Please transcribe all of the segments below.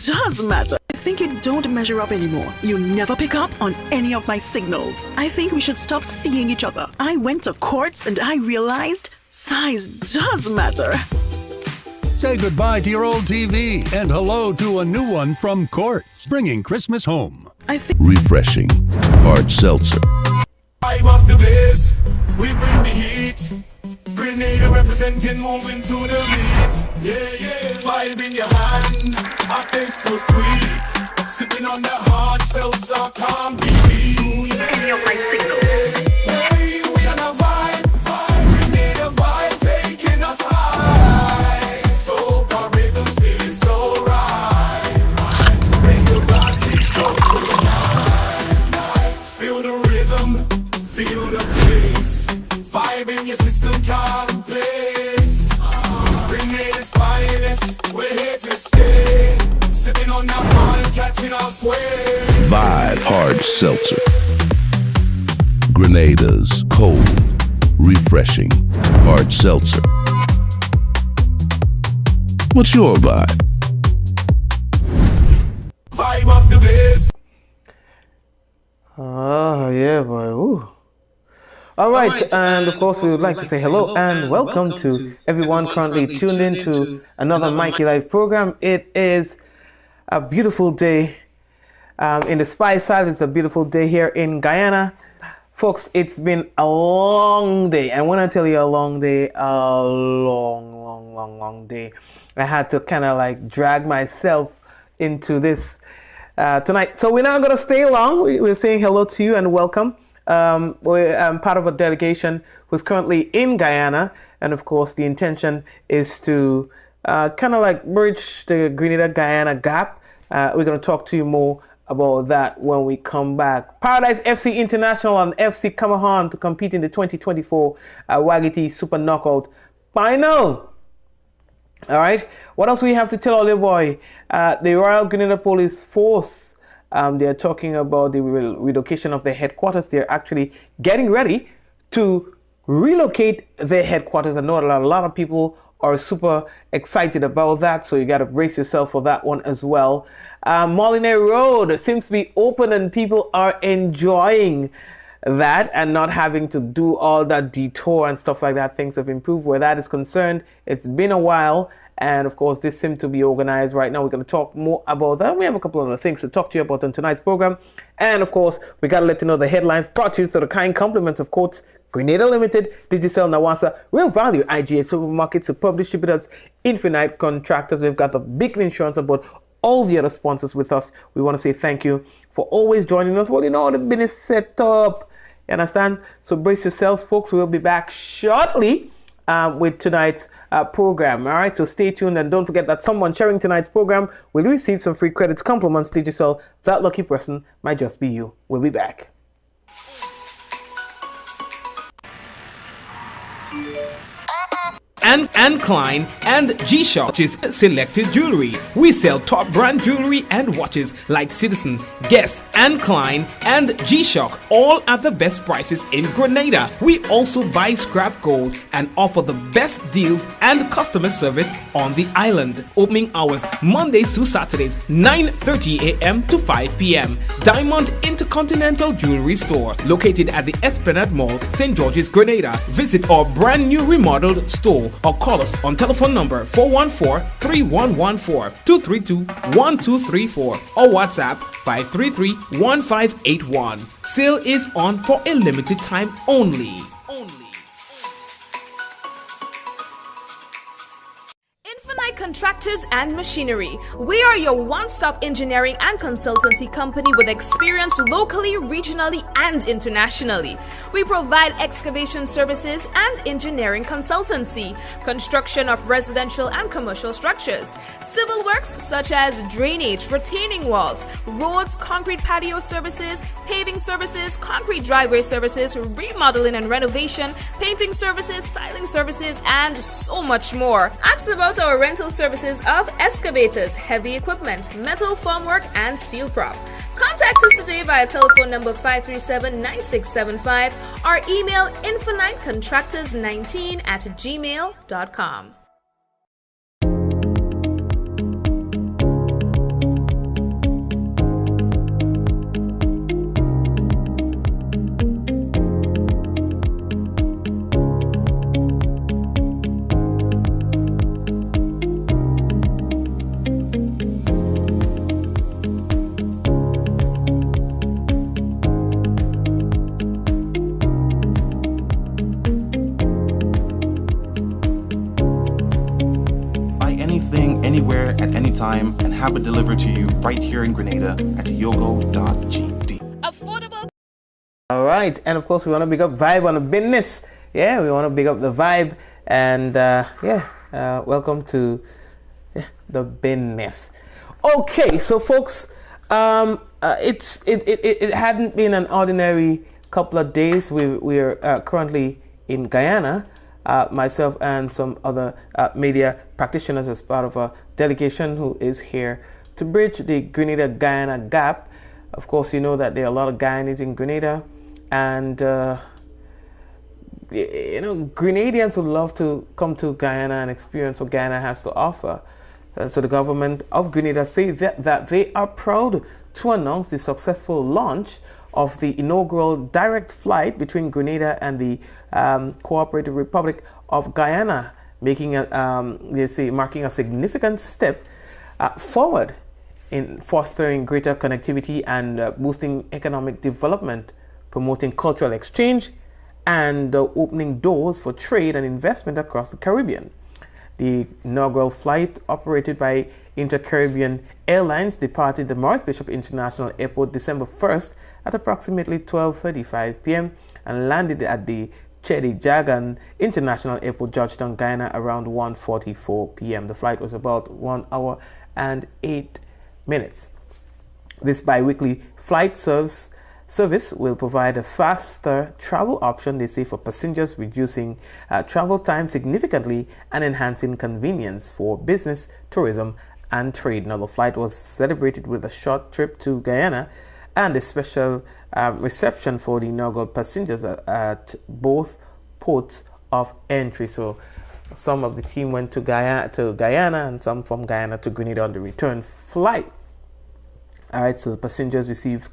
does matter. I think you don't measure up anymore. You never pick up on any of my signals. I think we should stop seeing each other. I went to courts and I realized size does matter. Say goodbye to your old TV and hello to a new one from Courts, bringing Christmas home. I think Refreshing hard seltzer. I'm up the bass, we bring the heat. Grenada representing, moving to the beat. Yeah, vibe in your hand, I taste so sweet. Sipping on that hard seltzer, can't be beat. any of my signals. Hey, we on a vibe. Grenada vibe taking us high. So our rhythm's feeling so right. Raise your glasses, go to the night. Feel the rhythm, feel the bass. Vibe in your system, can't place. Grenada's finest, we're here to stay. Sipping on that fun, catching our sway. Vibe hard seltzer. Grenada's cold, refreshing hard seltzer. What's your vibe? Vibe up the bass. Oh, yeah, boy. Ooh. All right, and of course, we would like to say hello and welcome to everyone currently tuned in to another Mikey Live program. It is a beautiful day in the Spice Island. It's a beautiful day here in Guyana. Folks, it's been a long day. And when I tell you a long day, a long day, I had to kind of like drag myself into this tonight. So we're not going to stay long. We're saying hello to you and welcome. We're part of a delegation who's currently in Guyana, and of course the intention is to kind of like bridge the Grenada-Guyana gap. We're going to talk to you more about that when we come back. Paradise FC International and FC Camahan to compete in the 2024 Wagiti Super Knockout Final. All right, what else we have to tell you, boy? The Royal Grenada Police Force, they are talking about the relocation of their headquarters. They're actually getting ready to relocate their headquarters. I know a lot of people are super excited about that, so you got to brace yourself for that one as well. Molineux Road seems to be open and people are enjoying that and not having to do all that detour and stuff like that. Things have improved where that is concerned. It's been a while, and of course this seems to be organized right now. We're going to talk more about that. We have a couple of other things to talk to you about on tonight's program, and of course we got to let you know the headlines brought to you through the kind compliments of Courts, Grenada Limited, Digicel Nawasa, Real Value IGA Supermarkets, Superb Distributors, Infinite Contractors. We've got the big insurance about all the other sponsors with us. We want to say thank you for always joining us. Well, you know, the business set up. You understand? So brace yourselves, folks. We'll be back shortly with tonight's program. All right, so stay tuned and don't forget that someone sharing tonight's program will receive some free credits, compliments. Digicel, that lucky person might just be you. We'll be back. And Klein and G-Shock watches selected jewelry. We sell top brand jewelry and watches like Citizen, Guess, and Klein and G-Shock, all at the best prices in Grenada. We also buy scrap gold and offer the best deals and customer service on the island. Opening hours Mondays to Saturdays, 9:30 a.m. to 5 p.m. Diamond Intercontinental Jewelry Store, located at the Esplanade Mall, St. George's, Grenada. Visit our brand new remodeled store or call us on telephone number 414-3114, 232-1234 or WhatsApp 533-1581. Sale is on for a limited time only. Infinite Contractors and Machinery. We are your one-stop engineering and consultancy company with experience locally, regionally, and internationally. We provide excavation services and engineering consultancy, construction of residential and commercial structures, civil works such as drainage, retaining walls, roads, concrete patio services, paving services, concrete driveway services, remodeling and renovation, painting services, styling services, and so much more. Ask about our rental services of excavators, heavy equipment, metal formwork, and steel prop. Contact us today via telephone number 537-9675 or email infinitecontractors19@gmail.com. time and have it delivered to you right here in Grenada at yogo.gd. Affordable. All right, and of course we want to big up Vibe on the business. Yeah, we want to big up the Vibe, and welcome to the business. Okay, so folks, it hadn't been an ordinary couple of days. We are currently in Guyana. Myself and some other media practitioners as part of a delegation who is here to bridge the Grenada-Guyana gap. Of course, you know that there are a lot of Guyanese in Grenada, and Grenadians would love to come to Guyana and experience what Guyana has to offer. So the government of Grenada say that they are proud to announce the successful launch of the inaugural direct flight between Grenada and the Cooperative Republic of Guyana, marking a significant step forward in fostering greater connectivity and boosting economic development, promoting cultural exchange, and opening doors for trade and investment across the Caribbean. The inaugural flight, operated by Inter-Caribbean Airlines, departed the Maurice Bishop International Airport December 1st at approximately 12:35 p.m. and landed at the Chedi Jagan International Airport, Georgetown, Guyana, around 1:44 p.m. The flight was about 1 hour and 8 minutes. This bi-weekly flight service will provide a faster travel option, they say, for passengers, reducing travel time significantly and enhancing convenience for business, tourism, and trade. Now, the flight was celebrated with a short trip to Guyana and a special reception for the inaugural passengers at both ports of entry. So some of the team went to Guyana and some from Guyana to Grenada on the return flight. All right, so the passengers received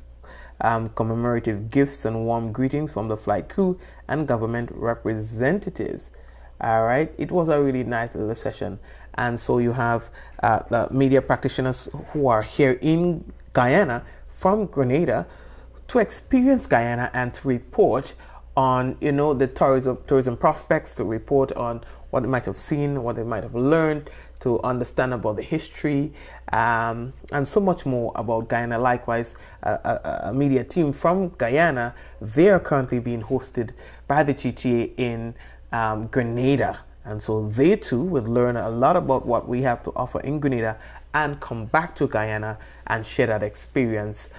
commemorative gifts and warm greetings from the flight crew and government representatives. All right, it was a really nice little session. And so you have the media practitioners who are here in Guyana from Grenada to experience Guyana and to report on, the tourism prospects, to report on what they might have seen, what they might have learned, to understand about the history, and so much more about Guyana. Likewise, a media team from Guyana, they are currently being hosted by the GTA in Grenada. And so they too will learn a lot about what we have to offer in Grenada and come back to Guyana and share that experience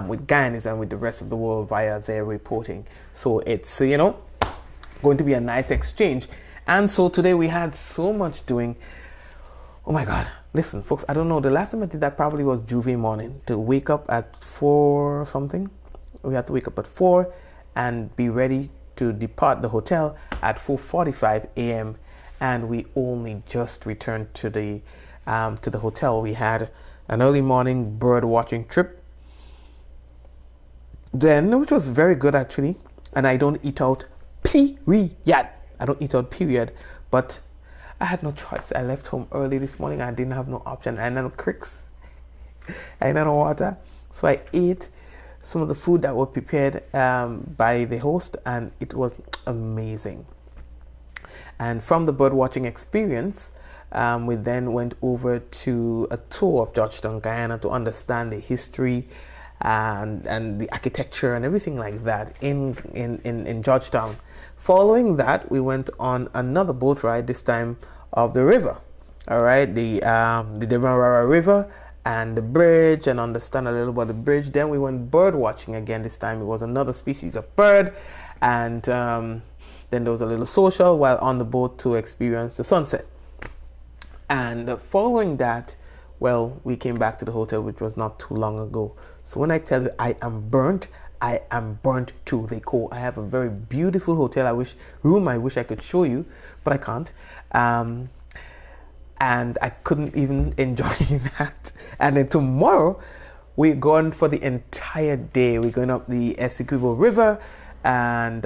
with Guyanese and with the rest of the world via their reporting. So it's, going to be a nice exchange. And so today we had so much doing. Oh my God. Listen, folks, I don't know. The last time I did that probably was Juve morning, to wake up at 4 or something. We had to wake up at 4 and be ready to depart the hotel at 4:45 a.m. And we only just returned to the hotel. We had an early morning bird watching trip then, which was very good actually. And I don't eat out, period. I don't eat out, period. But I had no choice. I left home early this morning. I didn't have no option. I had no cricks. I had no water. So I ate some of the food that were prepared by the host, and it was amazing. And from the bird watching experience, we then went over to a tour of Georgetown, Guyana, to understand the history and the architecture and everything like that in Georgetown. Following that, we went on another boat ride, this time of the river. All right, the Demerara River and the bridge, and understand a little about the bridge. Then we went bird watching again. This time it was another species of bird, and then there was a little social while on the boat to experience the sunset. And following that, well, we came back to the hotel, which was not too long ago. So when I tell you I am burnt to the core. I have a very beautiful hotel. I wish I could show you, but I can't. And I couldn't even enjoy that. And then tomorrow, we're going for the entire day. We're going up the Essequibo River, and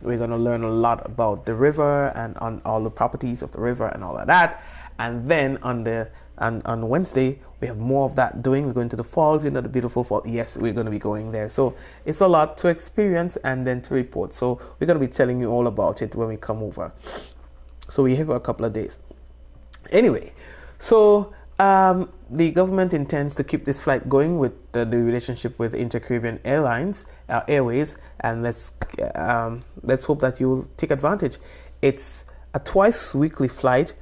we're going to learn a lot about the river and on all the properties of the river and all of that. And then on Wednesday, we have more of that doing. We're going to the falls, the beautiful falls. Yes, we're going to be going there. So it's a lot to experience and then to report. So we're going to be telling you all about it when we come over. So we're here for a couple of days. Anyway, so The government intends to keep this flight going with the relationship with Inter-Caribbean Airlines, Airways, and let's hope that you will take advantage. It's a twice weekly flight,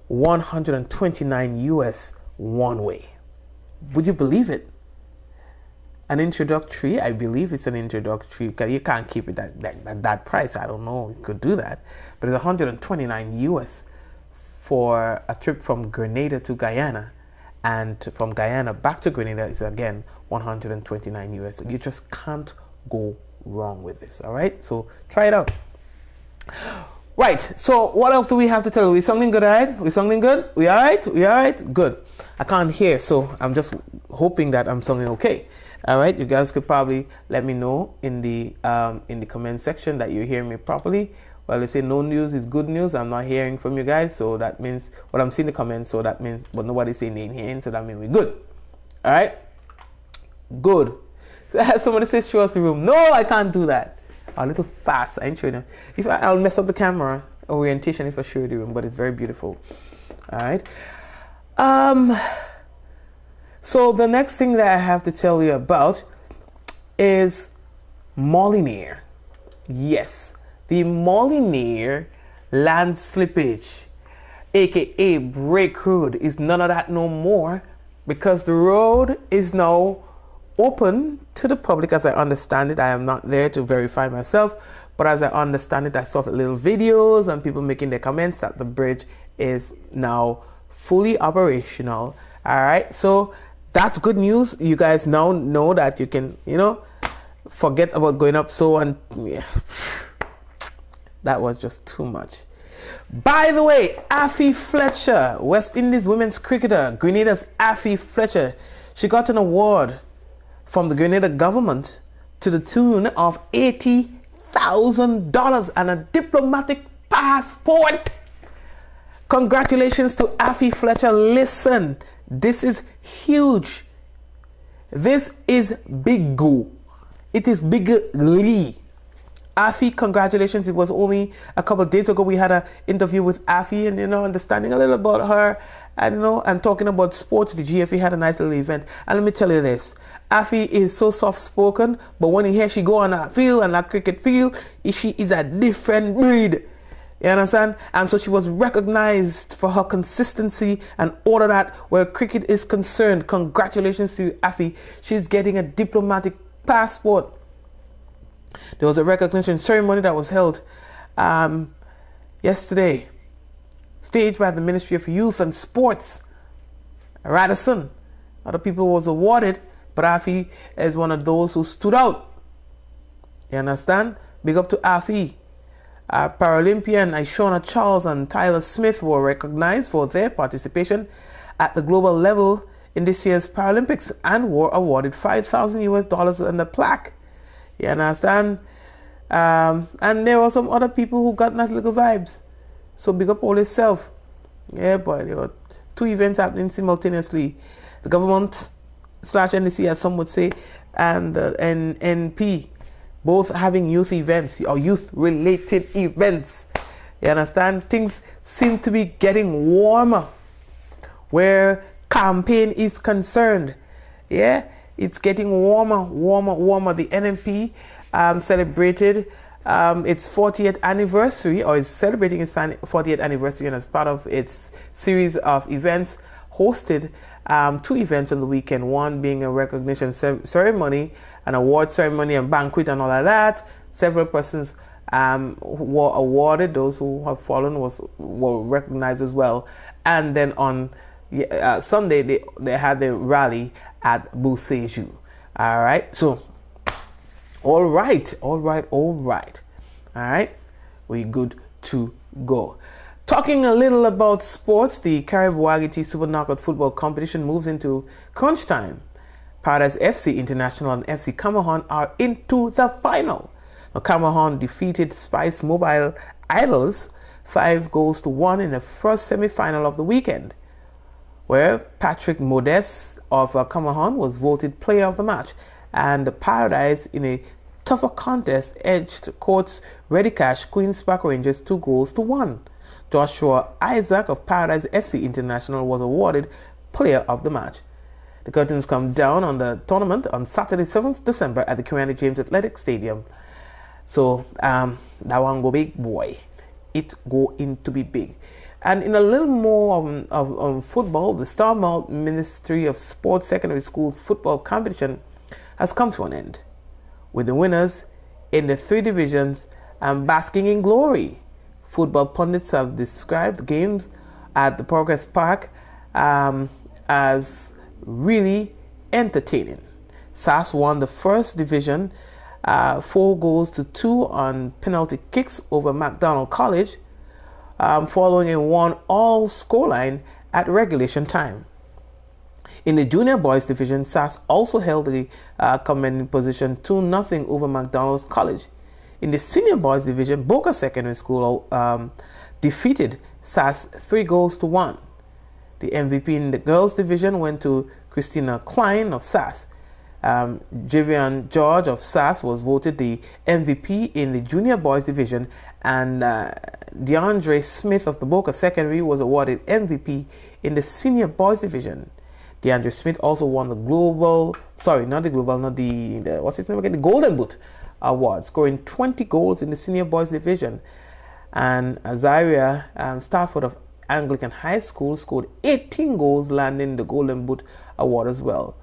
129 US one way. Would you believe it? An introductory, I believe it's an introductory, because you can't keep it at that price. I don't know, you could do that. But it's 129 US for a trip from Grenada to Guyana. And from Guyana back to Grenada is again 129 US. You just can't go wrong with this, all right? So try it out. Right, so what else do we have to tell you? We something good, all right? We something good? We all right? We all right? Good. I can't hear, so I'm just hoping that I'm sounding okay. All right, you guys could probably let me know in the comment section that you're hearing me properly. Well, they say no news is good news. I'm not hearing from you guys, so that means, well, I'm seeing the comments, so that means, but nobody's saying they ain't hearing, so that means we're good. All right, good. Somebody says show us the room. No, I can't do that. A little fast. I ain't showing you. If I'll mess up the camera orientation if I show you the room, but it's very beautiful. All right. So the next thing that I have to tell you about is Molinaire. Yes, the Molinaire land slippage, aka break road, is none of that no more, because the road is now open to the public. As I understand it, I am not there to verify myself, but as I understand it, I saw the little videos and people making their comments that the bridge is now fully operational. All right, so that's good news. You guys now know that you can, forget about going up. So, and yeah, that was just too much. By the way, Afi Fletcher, West Indies women's cricketer, Grenada's Afi Fletcher, she got an award from the Grenada government to the tune of $80,000 and a diplomatic passport. Congratulations to Afi Fletcher. Listen, this is huge. This is big go. It is bigly. Afi, congratulations. It was only a couple of days ago we had an interview with Afi and, understanding a little about her and talking about sports. The GFA had a nice little event. And let me tell you this. Afi is so soft-spoken, but when you hear she go on that field and that cricket field, she is a different breed. You understand? And so she was recognized for her consistency and all of that where cricket is concerned. Congratulations to Afi. She's getting a diplomatic passport. There was a recognition ceremony that was held yesterday, staged by the Ministry of Youth and Sports. Radisson, other people was awarded, but Afi is one of those who stood out. You understand? Big up to Afi. Paralympian Ishona Charles and Tyler Smith were recognized for their participation at the global level in this year's Paralympics and were awarded $5,000 and a plaque. You understand? And there were some other people who got nice little vibes. So big up all yourself. Yeah, boy, there were two events happening simultaneously. The government / NDC, as some would say, and the NP, both having youth events or youth-related events. You understand? Things seem to be getting warmer where campaign is concerned. Yeah, it's getting warmer. The NMP celebrated its 40th anniversary, or is celebrating its 40th anniversary, and as part of its series of events, hosted two events on the weekend, one being a recognition ceremony, an award ceremony and banquet and all of that. Several persons were awarded. Those who have fallen were recognized as well. And then on Sunday, they had the rally at Buseju. All right. So, all right. We good to go. Talking a little about sports, the Carib Wagiti Super Knockout Football Competition moves into crunch time. Paradise FC International and FC Camahan are into the final. Now, Camahan defeated Spice Mobile Idols 5-1 in the first semi-final of the weekend, where Patrick Modeste of Camahan was voted player of the match, and Paradise, in a tougher contest, edged Courts Ready Cash Queen's Park Rangers 2-1. Joshua Isaac of Paradise FC International was awarded player of the match. The curtains come down on the tournament on Saturday, 7th December at the Kiwani James Athletic Stadium. So that one go big, boy. It go into be big. And in a little more of football, the Starmount Ministry of Sports Secondary Schools football competition has come to an end, with the winners in the 3 divisions basking in glory. Football pundits have described the games at the Progress Park as really entertaining. SAS won the first division 4-2 on penalty kicks over McDonald College, following a 1-all scoreline at regulation time. In the junior boys division, SAS also held the commanding position 2-0 over McDonald's College. In the senior boys division, Boca Secondary School defeated SAS 3-1. The MVP in the girls division went to Christina Klein of SAS. Javian George of SAS was voted the MVP in the junior boys division, and DeAndre Smith of the Boca Secondary was awarded MVP in the senior boys division. DeAndre Smith also won the the Golden Boot Award, scoring 20 goals in the senior boys division. And Azaria Stafford of Anglican High School scored 18 goals, landing the Golden Boot Award as well.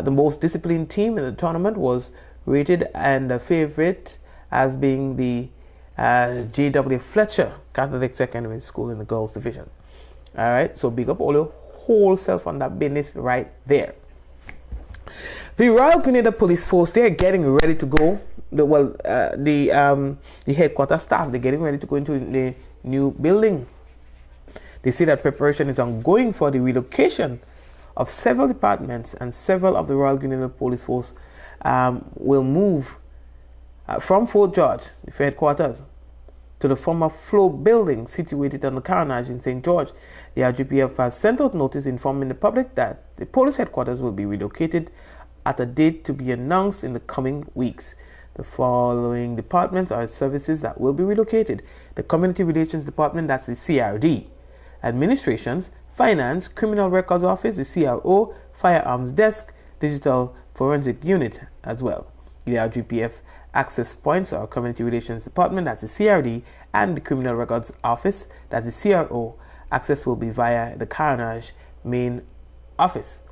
The most disciplined team in the tournament was rated and the favorite as being the J.W. Fletcher Catholic Secondary School in the girls division. All right, so big up all your whole self on that business right there. The Royal Grenada Police Force, they're getting ready to go. The headquarters staff, they're getting ready to go into the new building. They say that preparation is ongoing for the relocation of several departments, and several of the Royal Grenada Police Force will move from Fort George, the headquarters, to the former Flow building situated on the Carnage in St. George. The RGPF has sent out notice informing the public that the police headquarters will be relocated at a date to be announced in the coming weeks. The following departments are services that will be relocated: the Community Relations Department, that's the CRD, Administrations, Finance, Criminal Records Office, the CRO, Firearms Desk, Digital Forensic Unit as well. The RGPF Access Points or Community Relations Department, that's the CRD, and the Criminal Records Office, that's the CRO. Access will be via the Carnage main office.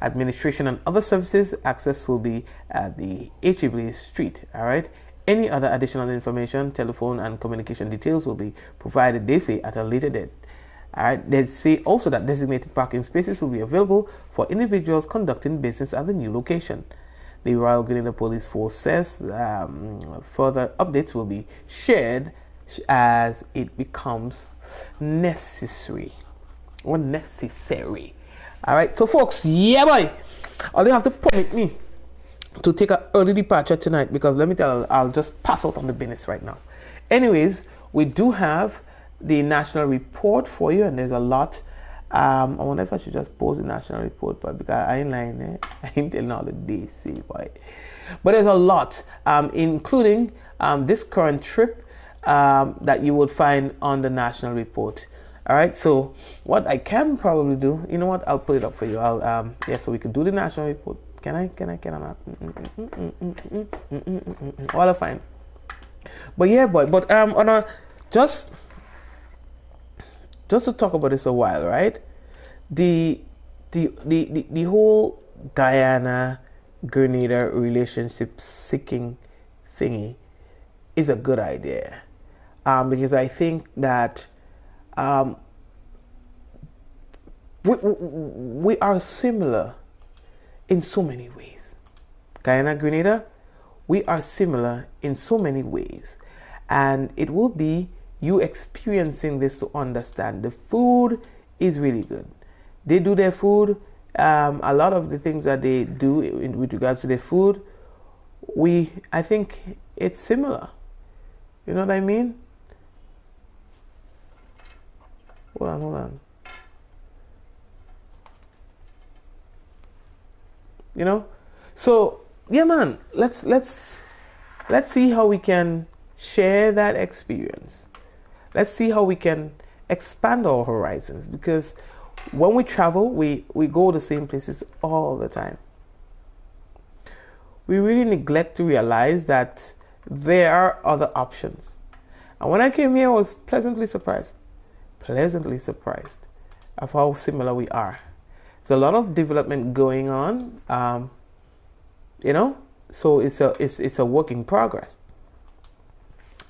Administration and other services, access will be at the H.E. Street. All right. Any other additional information, telephone and communication details will be provided, they say, at a later date. All right. They say also that designated parking spaces will be available for individuals conducting business at the new location. The Royal Grenada Police Force says further updates will be shared as it becomes necessary. Or necessary. All right. So, folks, yeah, boy. All you have to permit me to take an early departure tonight, because let me tell you, I'll just pass out on the business right now. Anyways, we do have the national report for you, and there's a lot. I wonder if I should just post the national report, but because I ain't lying, I ain't telling all the DC, boy. But there's a lot, including this current trip that you would find on the national report. All right, so what I can probably do, you know what, I'll put it up for you. I'll so we could do the national report. Can I not? Well, fine. But yeah, boy. But on a just to talk about this a while, right? The whole Guyana Grenada relationship seeking thingy is a good idea, because I think that we are similar in so many ways. Guyana Grenada, we are similar in so many ways, and it will be you experiencing this to understand. The food is really good. They do their food. A lot of the things that they do with regards to their food, I think it's similar. You know what I mean? Hold on. You know? So yeah, man, let's see how we can share that experience. Let's see how we can expand our horizons, because when we travel, we go the same places all the time. We really neglect to realize that there are other options. And when I came here, I was pleasantly surprised of how similar we are. There's a lot of development going on, so it's a work in progress.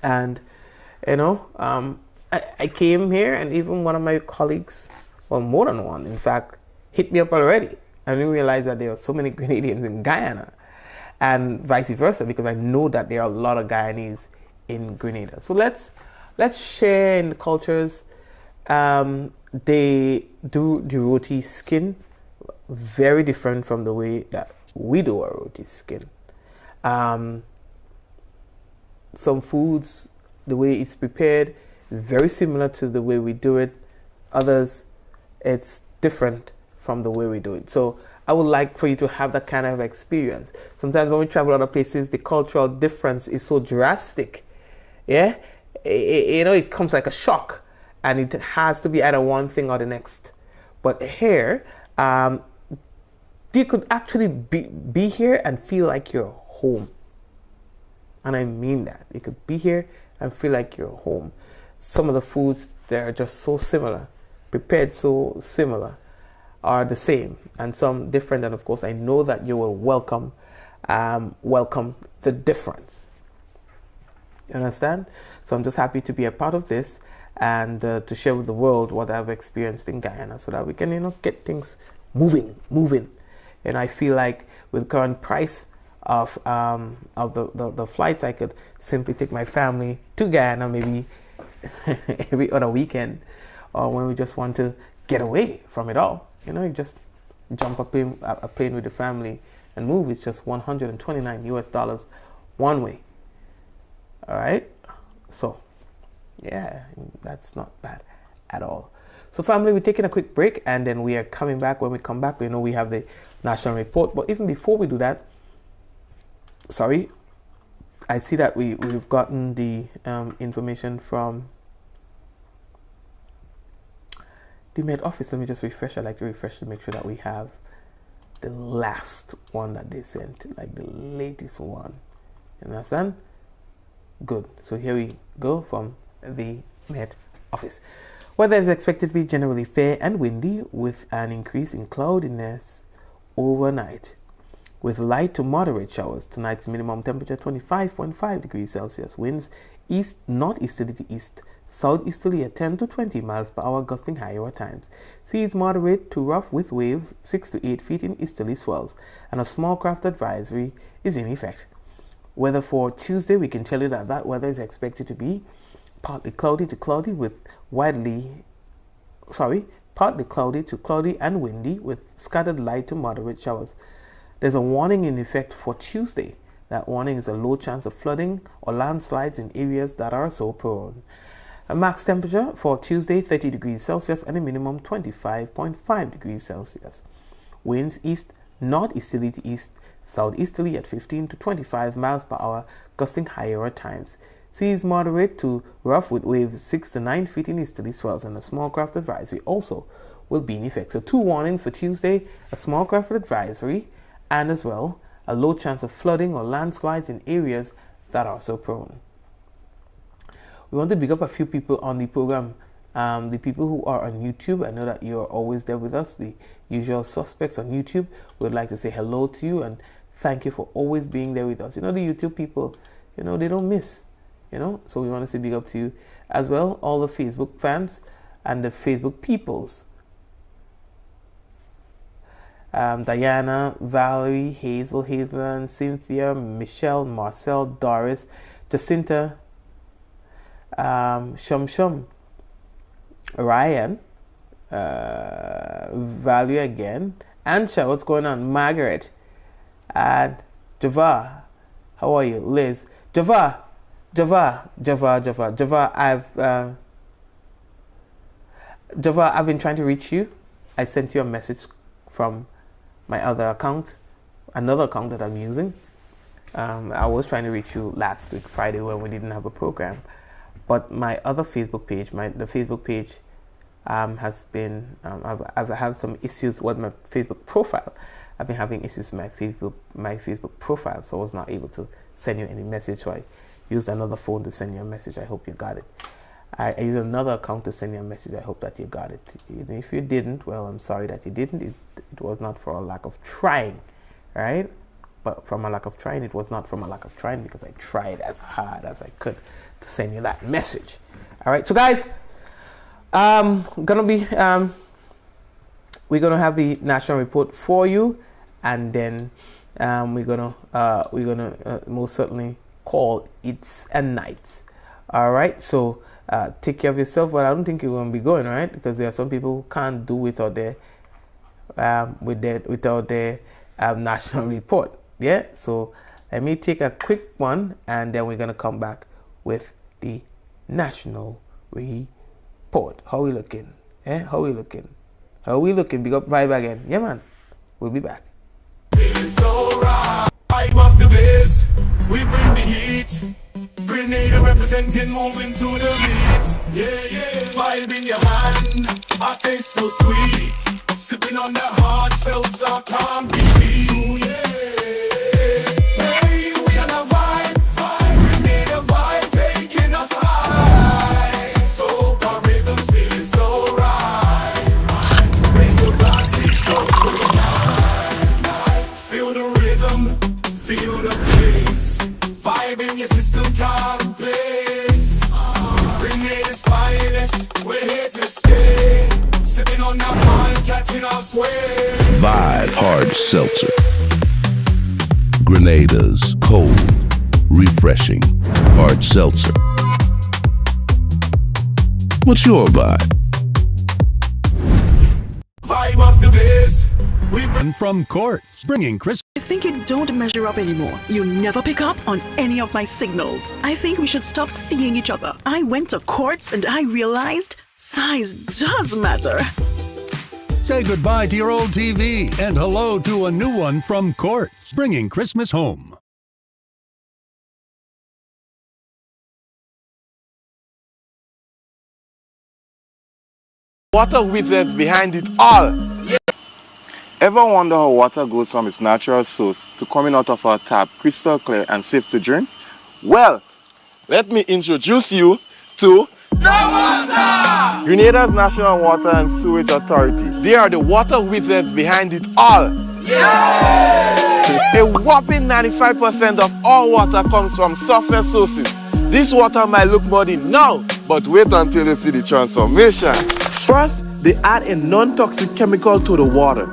And I came here, and even one of my colleagues, well, more than one, in fact, hit me up already. I didn't realize that there are so many Grenadians in Guyana, and vice versa, because I know that there are a lot of Guyanese in Grenada. So let's share in the cultures. They do the roti skin very different from the way that we do our roti skin. Some foods, the way it's prepared is very similar to the way we do it. Others, it's different from the way we do it. So I would like for you to have that kind of experience. Sometimes when we travel other places, the cultural difference is so drastic. Yeah, it comes like a shock, and it has to be either one thing or the next. But here, you could actually be here and feel like you're home. And I mean that. You could be here and feel like you're home. Some of the foods, they're just so similar, prepared so similar, are the same, and some different. And of course, I know that you will welcome the difference. You understand? So I'm just happy to be a part of this, and to share with the world what I've experienced in Guyana, so that we can, get things moving. And I feel like with current price of the flights, I could simply take my family to Guyana maybe every other weekend, or when we just want to get away from it all. You just jump a plane with the family and move. It's just $129 one way. All right, so yeah, that's not bad at all. So family, we're taking a quick break, and then we are coming back. When we come back, we have the national report. But even before we do that, I see that we've gotten the information from the Met Office. Let me just refresh. I like to refresh to make sure that we have the last one that they sent, like the latest one. You understand? Good. So here we go from the Met Office. Weather is expected to be generally fair and windy, with an increase in cloudiness overnight, with light to moderate showers. Tonight's minimum temperature 25.5 degrees Celsius. Winds east northeasterly to east southeasterly at 10 to 20 miles per hour, gusting higher at times. Seas moderate to rough with waves 6 to 8 feet in easterly swells, and a small craft advisory is in effect. Weather for Tuesday, we can tell you that weather is expected to be partly cloudy to cloudy and windy, with scattered light to moderate showers. There's a warning in effect for Tuesday. That warning is a low chance of flooding or landslides in areas that are so prone. A max temperature for Tuesday 30 degrees Celsius and a minimum 25.5 degrees Celsius. Winds east northeasterly to east southeasterly at 15 to 25 miles per hour, gusting higher at times. Seas moderate to rough with waves 6 to 9 feet in easterly swells, and a small craft advisory also will be in effect. So 2 warnings for Tuesday: a small craft advisory, and as well a low chance of flooding or landslides in areas that are so prone. We want to big up a few people on the program. The people who are on YouTube, I know that you are always there with us, the usual suspects on YouTube. We'd like to say hello to you and thank you for always being there with us. The YouTube people, they don't miss, so we want to say big up to you as well. All the Facebook fans and the Facebook peoples. Diana, Valerie, Hazel, Hazelland, Cynthia, Michelle, Marcel, Doris, Jacinta, Shum, Ryan, Value again, Ansha, what's going on? Margaret, and Java, how are you? Liz, Java, I've been trying to reach you. I sent you a message from my other account, another account that I'm using. I was trying to reach you last week, Friday, when we didn't have a program. But my other Facebook page, the Facebook page has been I've had some issues with my Facebook profile. I've been having issues with my Facebook profile, so I was not able to send you any message. So I used another phone to send you a message. I hope you got it. I used another account to send you a message. I hope that you got it. Even if you didn't, well, I'm sorry that you didn't. It was not for a lack of trying, right? But from a lack of trying, it was not from a lack of trying, because I tried as hard as I could to send you that message. All right, so guys, we're gonna have the national report for you, and then we're gonna most certainly call it a night. All right, so take care of yourself. Well, I don't think you're gonna be going, right? Because there are some people who can't do without their national report. Yeah, so let me take a quick one, and then we're gonna come back with the national report. How we looking? How we looking? Big up vibe again. Yeah, man. We'll be back. Feeling so right. Hype up the bass. We bring the heat. Grenada representing, moving to the beat. Yeah. Vibe in your hand. I taste so sweet. Sipping on that hard seltzer, can't be beat. Yeah. Hey, we on a vibe. Grenada vibe taking us high. Soca rhythms feeling so right. Raise your glasses, talk to the night. Feel the rhythm, feel the pace. Vibe in your system, can't place. Grenada's finest, we're here to stay. Sipping on that wine, catching our sway. Vibe Hard Seltzer. Grenada's cold, refreshing hard seltzer. What's your vibe? Vibe up the bass. We And from Courts, bringing Christmas. I think you don't measure up anymore. You never pick up on any of my signals. I think we should stop seeing each other. I went to Courts and I realized size does matter. Say goodbye to your old TV and hello to a new one from Courts, bringing Christmas home. Water wizards behind it all. Ever wonder how water goes from its natural source to coming out of our tap crystal clear and safe to drink? Well, let me introduce you to Grenada's National Water and Sewage Authority. They are the water wizards behind it all. A whopping 95% of all water comes from surface sources. This water might look muddy now, but wait until you see the transformation. First, they add a non-toxic chemical to the water.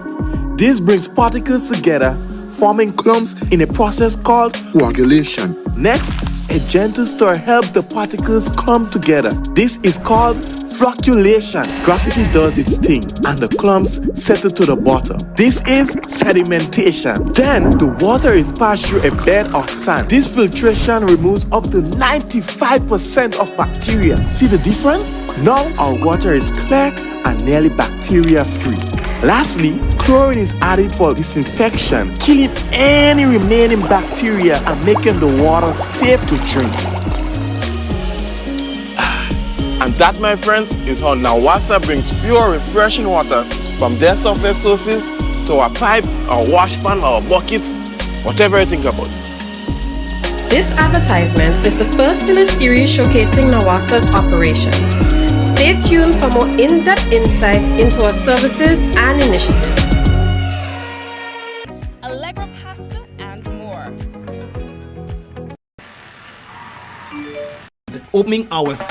This brings particles together, forming clumps in a process called coagulation. Next, a gentle stir helps the particles clump together. This is called flocculation. Gravity does its thing, and the clumps settle to the bottom. This is sedimentation. Then, the water is passed through a bed of sand. This filtration removes up to 95% of bacteria. See the difference? Now, our water is clear and nearly bacteria-free. Lastly, chlorine is added for disinfection, killing any remaining bacteria and making the water safe to drink. And that, my friends, is how Nawasa brings pure, refreshing water from their surface sources to our pipes, our wash pan, our buckets, whatever you think about. This advertisement is the first in a series showcasing Nawasa's operations. Stay tuned for more in-depth insights into our services and initiatives. Allegro pasta and more. Opening hours.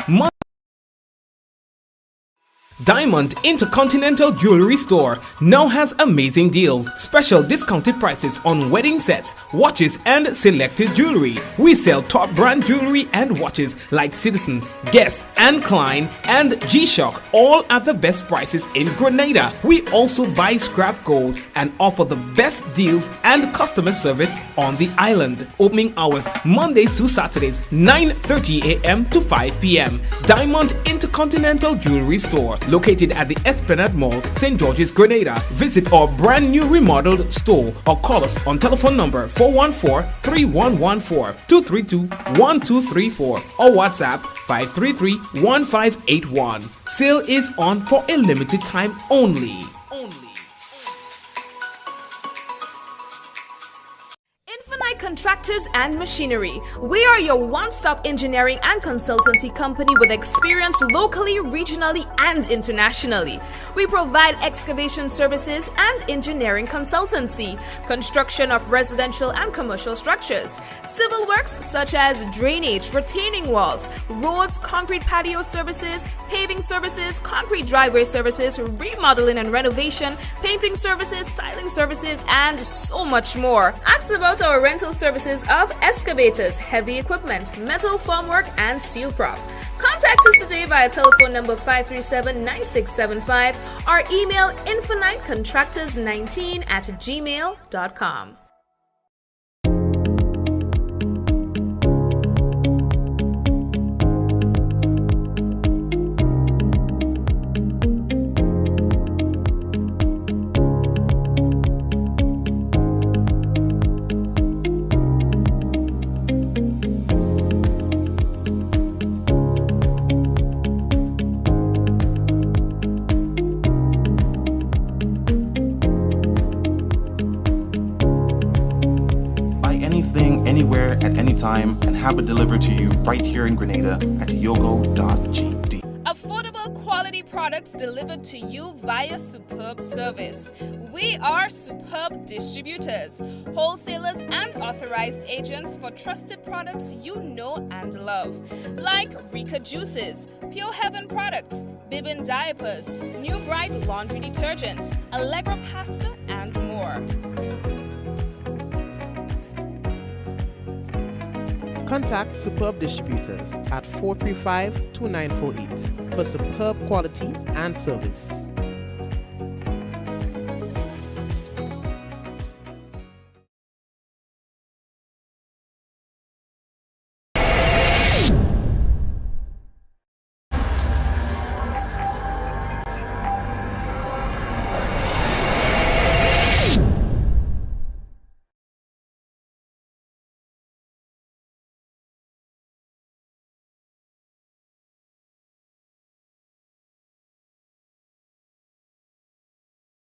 Diamond Intercontinental Jewelry Store now has amazing deals, special discounted prices on wedding sets, watches and selected jewelry. We sell top brand jewelry and watches like Citizen, Guess and Klein and G-Shock, all at the best prices in Grenada. We also buy scrap gold and offer the best deals and customer service on the island. Opening hours Mondays to Saturdays 9:30 a.m. to 5 p.m. Diamond Intercontinental Jewelry Store, located at the Esplanade Mall, St. George's, Grenada. Visit our brand new remodeled store or call us on telephone number 414-3114, 232-1234 or WhatsApp 533-1581. Sale is on for a limited time only. Infinite Contractors and Machinery. We are your one-stop engineering and consultancy company with experience locally, regionally, and internationally. We provide excavation services and engineering consultancy, construction of residential and commercial structures, civil works such as drainage, retaining walls, roads, concrete patio services, paving services, concrete driveway services, remodeling and renovation, painting services, styling services, and so much more. Ask about our rental services of excavators, heavy equipment, metal formwork, and steel prop. Contact us today via telephone number 537-9675 or email infinitecontractors19@gmail.com. Anywhere at any time and have it delivered to you right here in Grenada at yogo.gd. Affordable quality products delivered to you via superb service. We are Superb Distributors, wholesalers and authorized agents for trusted products you know and love, like Rika Juices, Pure Heaven products, Bibbin diapers, New Bright laundry detergent, Allegra pasta, and more. Contact Superb Distributors at 435-2948 for superb quality and service.